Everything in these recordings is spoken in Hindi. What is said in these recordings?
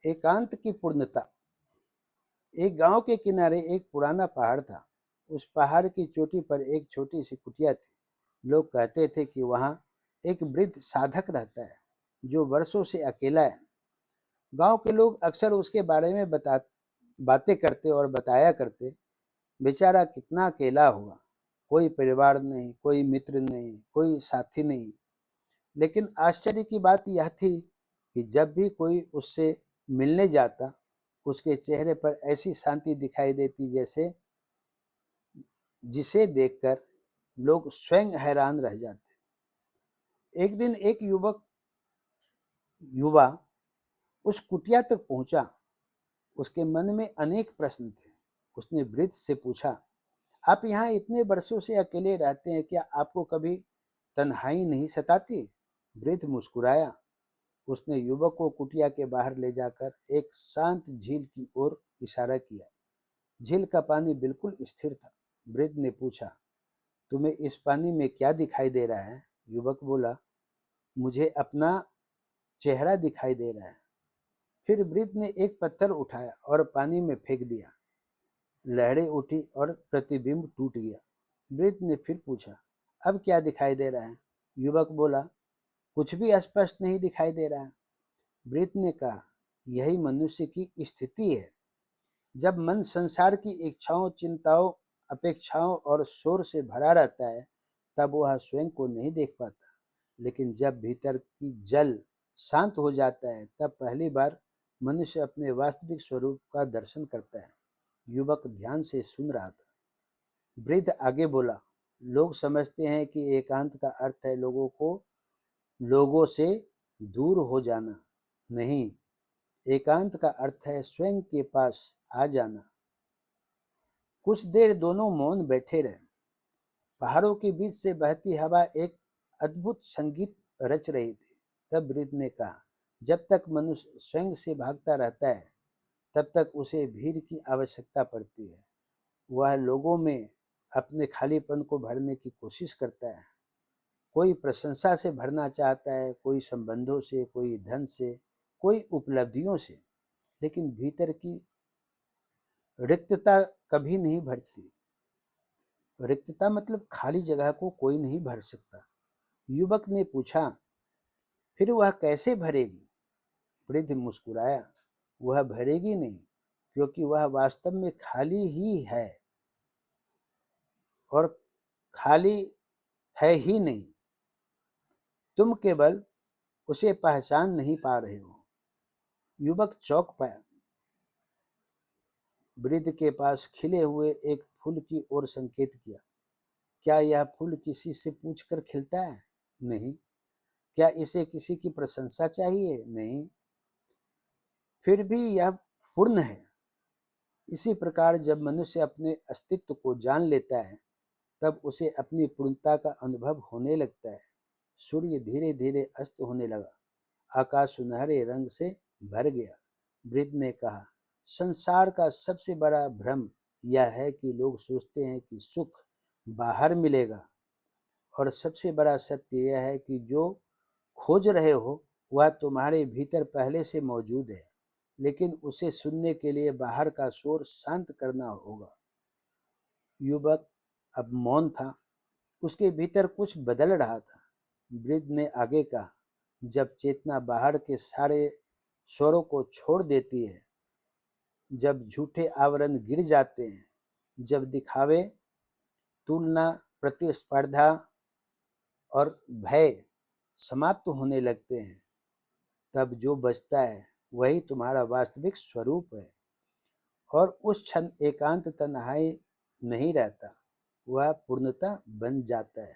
एकांत की पूर्णता। एक गांव के किनारे एक पुराना पहाड़ था। उस पहाड़ की चोटी पर एक छोटी सी कुटिया थी। लोग कहते थे कि वहां एक वृद्ध साधक रहता है जो वर्षों से अकेला है। गांव के लोग अक्सर उसके बारे में बातें करते और बताया करते, बेचारा कितना अकेला होगा, कोई परिवार नहीं, कोई मित्र नहीं, कोई साथी नहीं। लेकिन आश्चर्य की बात यह थी कि जब भी कोई उससे मिलने जाता, उसके चेहरे पर ऐसी शांति दिखाई देती जैसे जिसे देखकर लोग स्वयं हैरान रह जाते। एक दिन एक युवा उस कुटिया तक पहुंचा। उसके मन में अनेक प्रश्न थे। उसने वृद्ध से पूछा, आप यहाँ इतने वर्षों से अकेले रहते हैं, क्या आपको कभी तन्हाई नहीं सताती? वृद्ध मुस्कुराया। उसने युवक को कुटिया के बाहर ले जाकर एक शांत झील की ओर इशारा किया। झील का पानी बिल्कुल स्थिर था। वृद्ध ने पूछा, तुम्हें इस पानी में क्या दिखाई दे रहा है? युवक बोला, मुझे अपना चेहरा दिखाई दे रहा है। फिर वृद्ध ने एक पत्थर उठाया और पानी में फेंक दिया। लहरें उठी और प्रतिबिंब टूट गया। वृद्ध ने फिर पूछा, अब क्या दिखाई दे रहा है? युवक बोला, कुछ भी स्पष्ट नहीं दिखाई दे रहा है। वृद्ध ने कहा, यही मनुष्य की स्थिति है। जब मन संसार की इच्छाओं, चिंताओं, अपेक्षाओं और शोर से भरा रहता है, तब वह स्वयं को नहीं देख पाता। लेकिन जब भीतर की जल शांत हो जाता है, तब पहली बार मनुष्य अपने वास्तविक स्वरूप का दर्शन करता है। युवक ध्यान से सुन रहा था। वृद्ध आगे बोला, लोग समझते हैं कि एकांत का अर्थ है लोगों से दूर हो जाना। नहीं, एकांत का अर्थ है स्वयं के पास आ जाना। कुछ देर दोनों मौन बैठे रहे। पहाड़ों के बीच से बहती हवा एक अद्भुत संगीत रच रही थी। तब वृद्ध ने कहा, जब तक मनुष्य स्वयं से भागता रहता है, तब तक उसे भीड़ की आवश्यकता पड़ती है। वह लोगों में अपने खालीपन को भरने की कोशिश करता है। कोई प्रशंसा से भरना चाहता है, कोई संबंधों से, कोई धन से, कोई उपलब्धियों से। लेकिन भीतर की रिक्तता कभी नहीं भरती। रिक्तता मतलब खाली जगह को कोई नहीं भर सकता। युवक ने पूछा, फिर वह कैसे भरेगी? वृद्ध मुस्कुराया, वह भरेगी नहीं, क्योंकि वह वास्तव में खाली ही है। और खाली है ही नहीं, तुम केवल उसे पहचान नहीं पा रहे हो। युवक चौंक पाया। वृद्ध के पास खिले हुए एक फूल की ओर संकेत किया। क्या यह फूल किसी से पूछकर खिलता है? नहीं। क्या इसे किसी की प्रशंसा चाहिए? नहीं। फिर भी यह पूर्ण है। इसी प्रकार जब मनुष्य अपने अस्तित्व को जान लेता है, तब उसे अपनी पूर्णता का अनुभव होने लगता है। सूर्य धीरे धीरे अस्त होने लगा। आकाश सुनहरे रंग से भर गया। वृद्ध ने कहा, संसार का सबसे बड़ा भ्रम यह है कि लोग सोचते हैं कि सुख बाहर मिलेगा, और सबसे बड़ा सत्य यह है कि जो खोज रहे हो वह तुम्हारे भीतर पहले से मौजूद है। लेकिन उसे सुनने के लिए बाहर का शोर शांत करना होगा। युवक अब मौन था। उसके भीतर कुछ बदल रहा था। वृद्ध ने आगे कहा, जब चेतना बाहर के सारे स्वरों को छोड़ देती है, जब झूठे आवरण गिर जाते हैं, जब दिखावे, तुलना, प्रतिस्पर्धा और भय समाप्त होने लगते हैं, तब जो बचता है वही तुम्हारा वास्तविक स्वरूप है। और उस क्षण एकांत तन्हाई नहीं रहता, वह पूर्णता बन जाता है।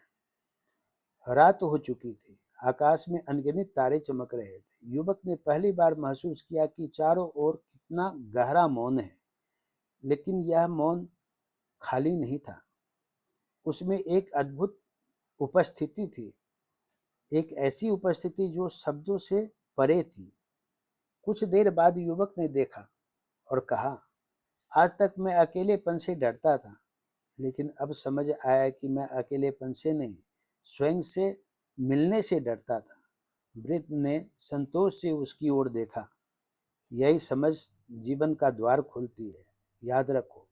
रात हो चुकी थी। आकाश में अनगिनत तारे चमक रहे थे। युवक ने पहली बार महसूस किया कि चारों ओर कितना गहरा मौन है। लेकिन यह मौन खाली नहीं था। उसमें एक अद्भुत उपस्थिति थी। एक ऐसी उपस्थिति जो शब्दों से परे थी। कुछ देर बाद युवक ने देखा और कहा, आज तक मैं अकेलेपन से डरता था, लेकिन अब समझ आया कि मैं अकेलेपन से नहीं, स्वयं से मिलने से डरता था। वृद्ध ने संतोष से उसकी ओर देखा। यही समझ जीवन का द्वार खोलती है। याद रखो,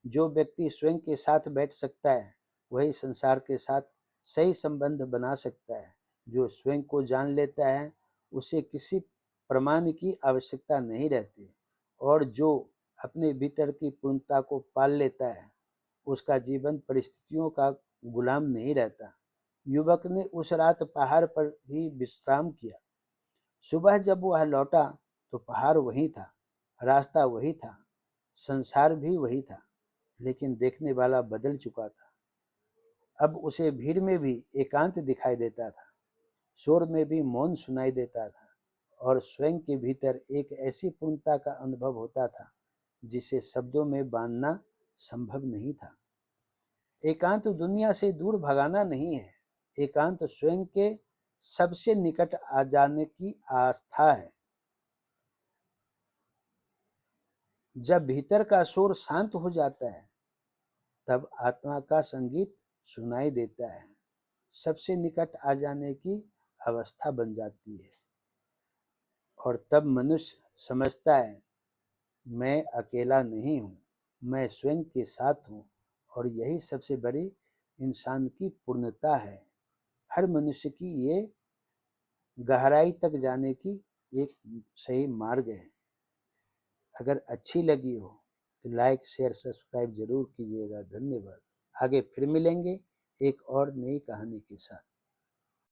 जो व्यक्ति स्वयं के साथ बैठ सकता है वही संसार के साथ सही संबंध बना सकता है। जो स्वयं को जान लेता है उसे किसी प्रमाण की आवश्यकता नहीं रहती, और जो अपने भीतर की पूर्णता को पाल लेता है उसका जीवन परिस्थितियों का गुलाम नहीं रहता। युवक ने उस रात पहाड़ पर ही विश्राम किया। सुबह जब वह लौटा तो पहाड़ वही था, रास्ता वही था, संसार भी वही था, लेकिन देखने वाला बदल चुका था। अब उसे भीड़ में भी एकांत दिखाई देता था, शोर में भी मौन सुनाई देता था, और स्वयं के भीतर एक ऐसी पूर्णता का अनुभव होता था जिसे शब्दों में बांधना संभव नहीं था। एकांत दुनिया से दूर भगाना नहीं है, एकांत स्वयं के सबसे निकट आ जाने की आस्था है। जब भीतर का शोर शांत हो जाता है तब आत्मा का संगीत सुनाई देता है, सबसे निकट आ जाने की अवस्था बन जाती है, और तब मनुष्य समझता है, मैं अकेला नहीं हूँ, मैं स्वयं के साथ हूँ, और यही सबसे बड़ी इंसान की पूर्णता है। हर मनुष्य की ये गहराई तक जाने की एक सही मार्ग है। अगर अच्छी लगी हो तो लाइक शेयर सब्सक्राइब जरूर कीजिएगा। धन्यवाद। आगे फिर मिलेंगे एक और नई कहानी के साथ।